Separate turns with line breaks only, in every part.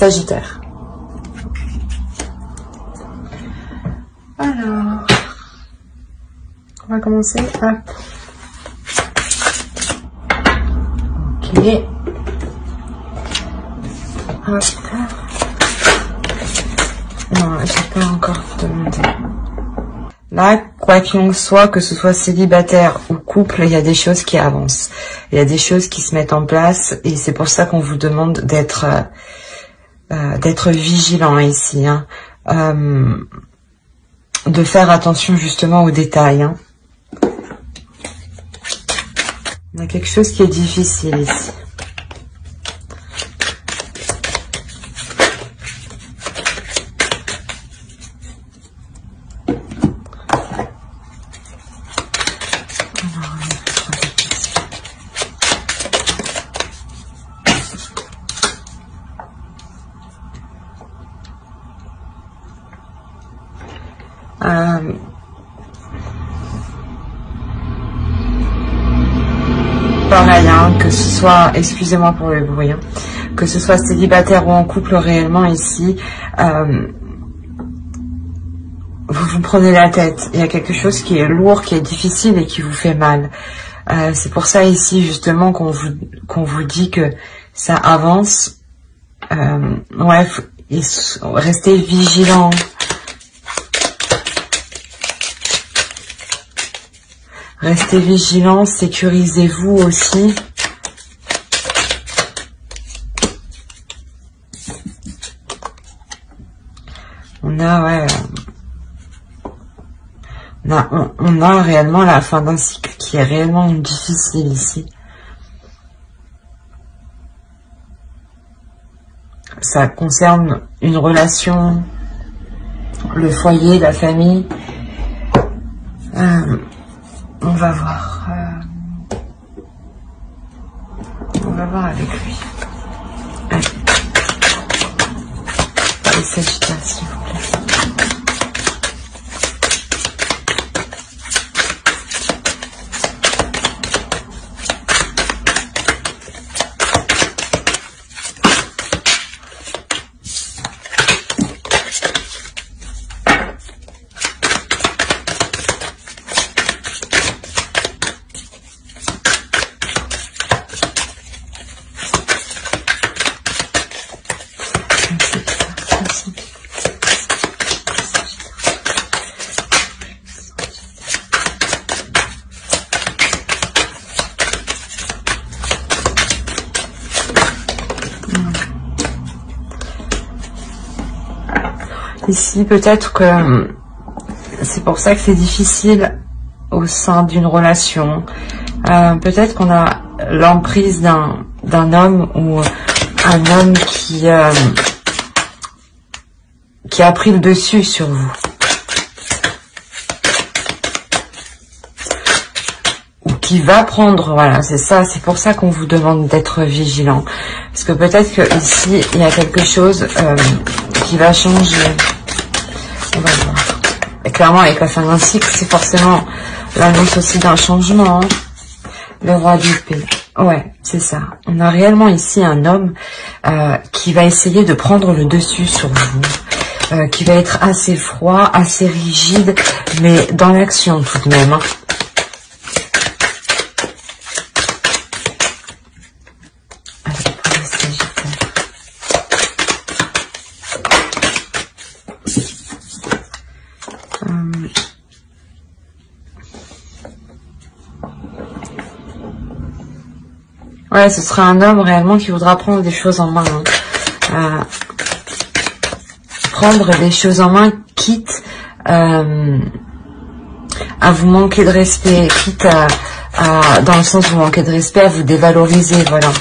Sagittaire. Alors, on va commencer. Hop. Ok. Hop. Non, j'ai pas encore demandé. Là, quoi qu'il en soit, que ce soit célibataire ou couple, il y a des choses qui avancent. Il y a des choses qui se mettent en place et c'est pour ça qu'on vous demande d'être vigilant ici. Hein. De faire attention justement aux détails. Hein. Il y a quelque chose qui est difficile ici. Pareil, hein, que ce soit, excusez-moi pour le bruit, hein, que ce soit célibataire ou en couple réellement ici, vous prenez la tête. Il y a quelque chose qui est lourd, qui est difficile et qui vous fait mal. C'est pour ça ici justement qu'on vous dit que ça avance. Ouais, restez vigilant. Restez vigilants, sécurisez-vous aussi. On a, ouais, on a réellement la fin d'un cycle qui est réellement difficile ici. Ça concerne une relation, le foyer, la famille. On va voir. On va voir avec lui. Allez. Les Sagittaires, s'il vous plaît. Ici, peut-être que c'est pour ça que c'est difficile au sein d'une relation. Peut-être qu'on a l'emprise d'un homme ou un homme qui a pris le dessus sur vous. Ou qui va prendre, voilà, c'est ça, c'est pour ça qu'on vous demande d'être vigilant. Parce que peut-être que ici, il y a quelque chose qui va changer. On va voir. Et clairement, avec la fin d'un cycle, c'est forcément l'annonce aussi d'un changement. Hein. Le roi d'épée. Ouais, c'est ça. On a réellement ici un homme qui va essayer de prendre le dessus sur vous. Qui va être assez froid, assez rigide, mais dans l'action tout de même. Hein. Ouais, ce sera un homme réellement qui voudra prendre des choses en main. Hein. Prendre des choses en main, quitte à vous manquer de respect, quitte dans le sens où vous manquez de respect, à vous dévaloriser, voilà.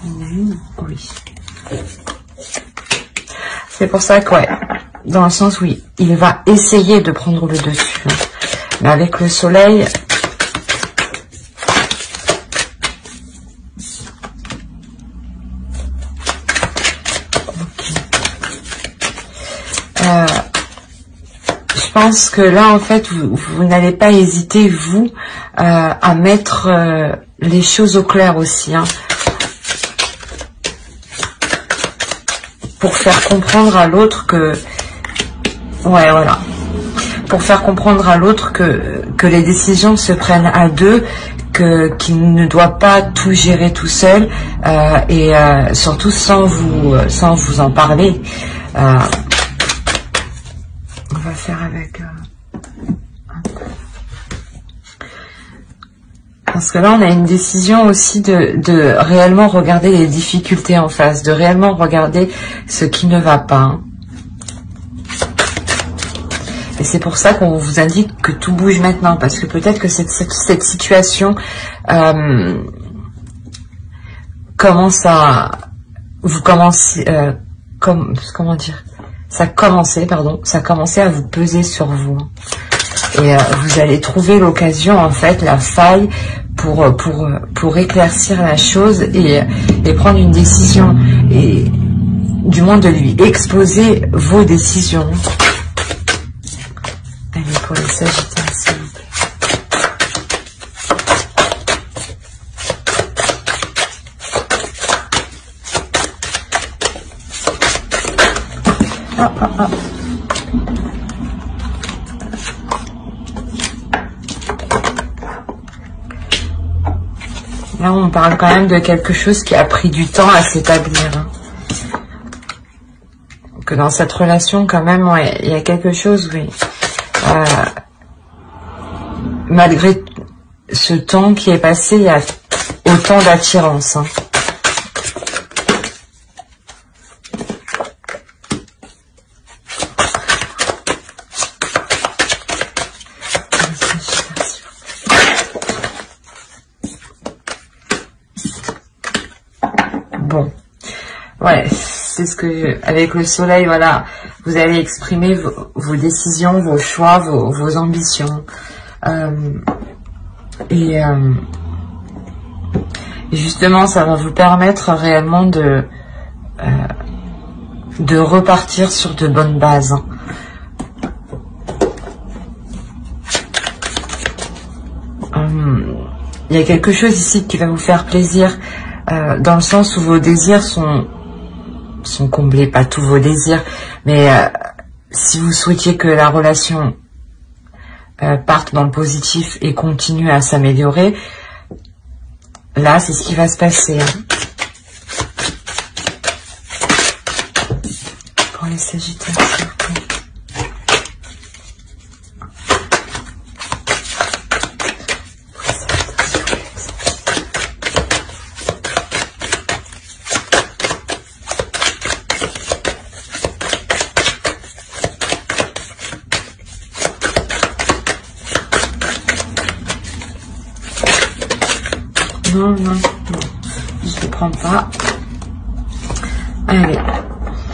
Oui. C'est pour ça que, ouais, dans le sens où il va essayer de prendre le dessus. Hein. Mais avec le soleil, je pense que là, en fait, vous n'allez pas hésiter, vous, à mettre les choses au clair aussi, hein. Pour faire comprendre à l'autre que... Ouais, voilà. Pour faire comprendre à l'autre que les décisions se prennent à deux, qu'il ne doit pas tout gérer tout seul, et surtout sans vous en parler. On va faire avec... Parce que là, on a une décision aussi de réellement regarder les difficultés en face, de réellement regarder ce qui ne va pas, hein. Et c'est pour ça qu'on vous indique que tout bouge maintenant, parce que peut-être que cette situation commence à... Vous commencez... comment dire, ça commençait à vous peser sur vous. Et vous allez trouver l'occasion, en fait, la faille pour éclaircir la chose et prendre une décision. Et du moins de lui exposer vos décisions. Allez, pour les Sagittaires, s'il vous plaît. Là, on parle quand même de quelque chose qui a pris du temps à s'établir, hein. Que dans cette relation, quand même, ouais, il y a quelque chose, oui. Malgré ce temps qui est passé, il y a autant d'attirance, hein. Bon, ouais, c'est ce que avec le soleil, voilà, vous allez exprimer vos décisions, vos choix, vos ambitions, et justement, ça va vous permettre réellement de repartir sur de bonnes bases, hein. Il y a quelque chose ici qui va vous faire plaisir, dans le sens où vos désirs sont comblés, pas tous vos désirs, mais si vous souhaitiez que la relation parte dans le positif et continue à s'améliorer, là c'est ce qui va se passer, hein. Pour les Sagittaires, s'il vous plaît. Non, je ne prends pas. Allez,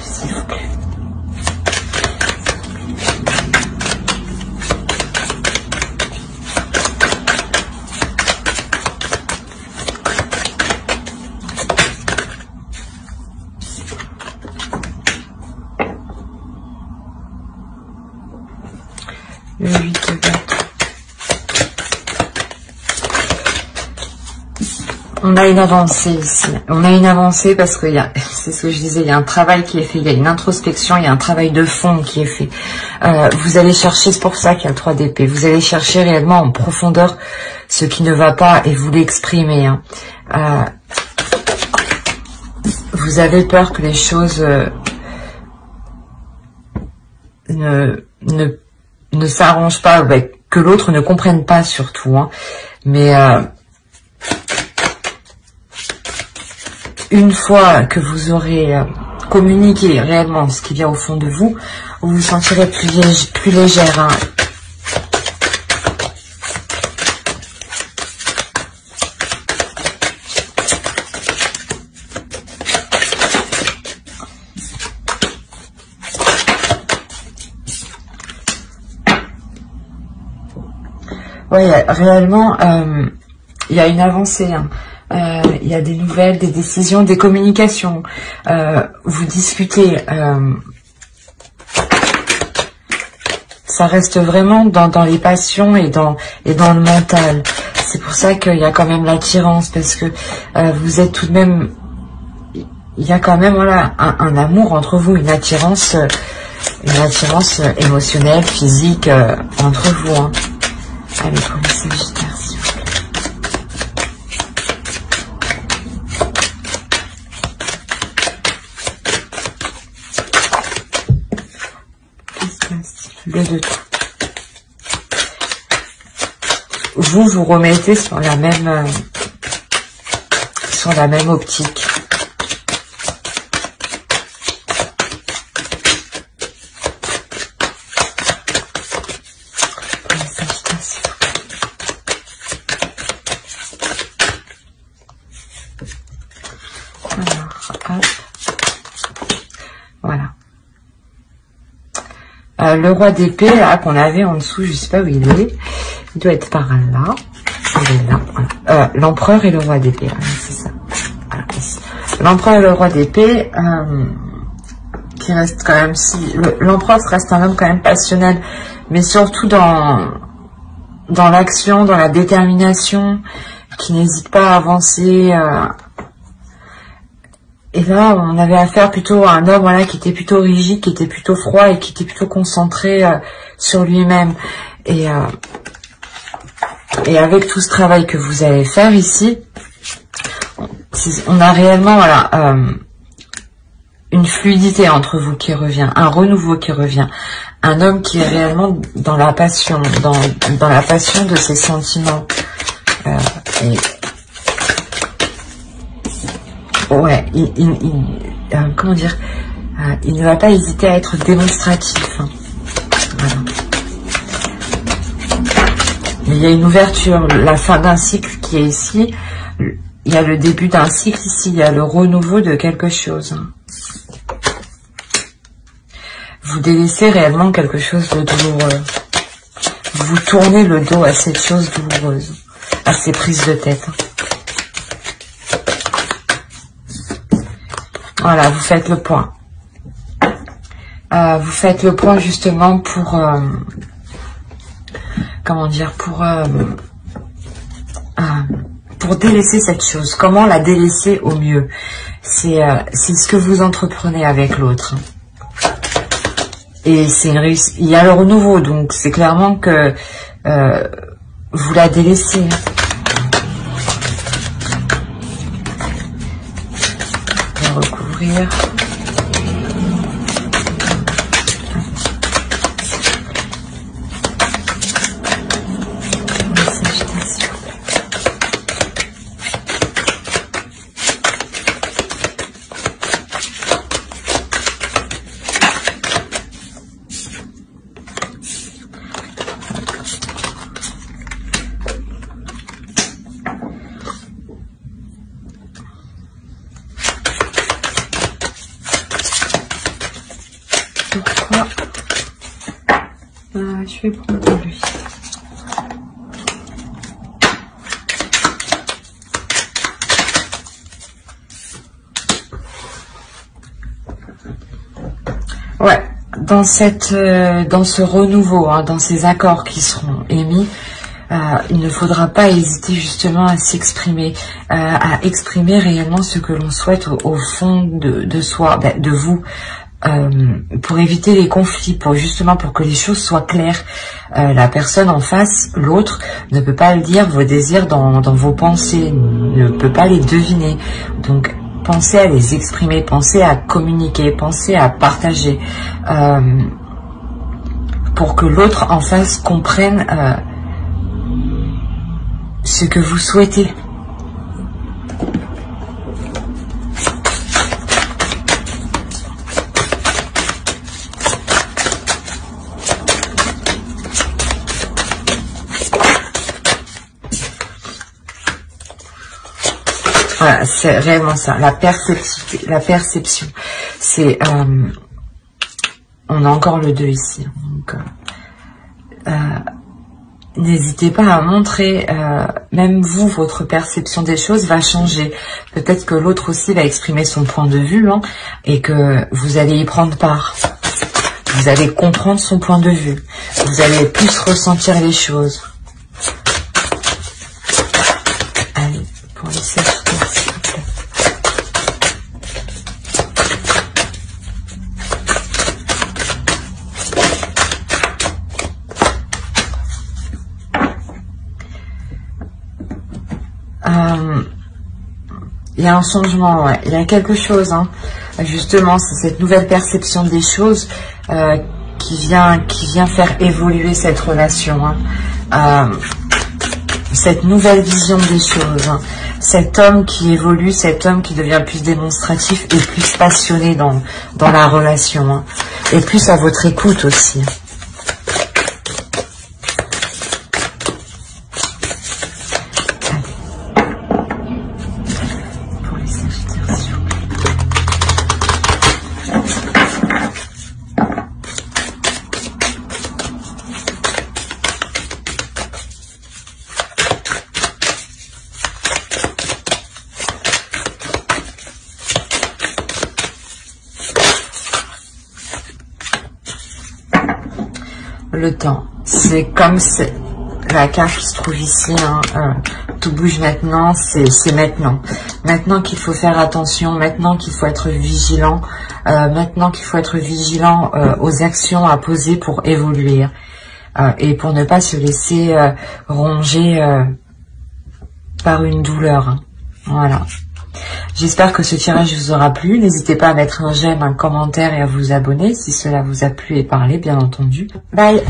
s'il vous plaît. Le 8 de bâton. On a une avancée ici. On a une avancée parce que c'est ce que je disais, il y a un travail qui est fait, il y a une introspection, il y a un travail de fond qui est fait. Vous allez chercher, c'est pour ça qu'il y a le 3 d'épée, vous allez chercher réellement en profondeur ce qui ne va pas et vous l'exprimer, hein. Vous avez peur que les choses ne s'arrangent pas, que l'autre ne comprenne pas surtout, hein. Mais une fois que vous aurez communiqué réellement ce qui vient au fond de vous, vous vous sentirez plus légère, hein. Oui, réellement, il y a une avancée, hein. Il y a des nouvelles, des décisions, des communications. Vous discutez. Ça reste vraiment dans les passions et dans le mental. C'est pour ça qu'il y a quand même l'attirance, parce que vous êtes tout de même... Il y a quand même, voilà, un amour entre vous, une attirance émotionnelle, physique entre vous. Hein. Allez, pour les Sagittaires, s'il vous plaît. Le 2 de tout. Vous vous remettez sur la même optique. Voilà. Le roi d'épée, là, qu'on avait en dessous, je sais pas où il est. Il doit être par là. Il est là. Voilà. L'empereur et le roi d'épée. Voilà, c'est ça. Voilà, l'empereur et le roi d'épée, qui reste quand même si... L'empereur reste un homme quand même passionnel, mais surtout dans l'action, dans la détermination, qui n'hésite pas à avancer. Et là, on avait affaire plutôt à un homme, voilà, qui était plutôt rigide, qui était plutôt froid et qui était plutôt concentré sur lui-même. Et avec tout ce travail que vous allez faire ici, on a réellement, voilà, une fluidité entre vous qui revient, un renouveau qui revient, un homme qui est réellement dans la passion, dans la passion de ses sentiments. Ouais, comment dire, il ne va pas hésiter à être démonstratif. Hein. Voilà. Mais il y a une ouverture, la fin d'un cycle qui est ici. Il y a le début d'un cycle ici, il y a le renouveau de quelque chose. Hein. Vous délaissez réellement quelque chose de douloureux. Vous tournez le dos à cette chose douloureuse, à ces prises de tête. Hein. Voilà, vous faites le point. Vous faites le point justement pour... comment dire, pour délaisser cette chose. Comment la délaisser au mieux? C'est ce que vous entreprenez avec l'autre. Et c'est une réussite. Il y a le renouveau, donc c'est clairement que vous la délaissez. Je vais recouvrir. Je vais prendre lui. Ouais, dans ce renouveau, hein, dans ces accords qui seront émis, il ne faudra pas hésiter justement à s'exprimer, à exprimer réellement ce que l'on souhaite au fond de soi, de vous. Pour éviter les conflits, pour que les choses soient claires. La personne en face, l'autre, ne peut pas le dire, vos désirs dans vos pensées, ne peut pas les deviner. Donc, pensez à les exprimer, pensez à communiquer, pensez à partager, pour que l'autre en face comprenne ce que vous souhaitez. Voilà, c'est réellement ça, la perception. C'est, on a encore le 2 ici. Donc, n'hésitez pas à montrer, même vous, votre perception des choses va changer. Peut-être que l'autre aussi va exprimer son point de vue, hein, et que vous allez y prendre part. Vous allez comprendre son point de vue. Vous allez plus ressentir les choses. Il y a un changement, ouais. Il y a quelque chose, hein. Justement, c'est cette nouvelle perception des choses qui vient faire évoluer cette relation, hein. Cette nouvelle vision des choses, hein. Cet homme qui évolue, cet homme qui devient plus démonstratif et plus passionné dans la relation, hein. Et plus à votre écoute aussi. Le temps, c'est comme la carte qui se trouve ici, hein, tout bouge maintenant, c'est maintenant. Maintenant qu'il faut faire attention, maintenant qu'il faut être vigilant, maintenant qu'il faut être vigilant aux actions à poser pour évoluer et pour ne pas se laisser ronger par une douleur, hein. Voilà. J'espère que ce tirage vous aura plu. N'hésitez pas à mettre un j'aime, un commentaire et à vous abonner si cela vous a plu et parlé, bien entendu. Bye!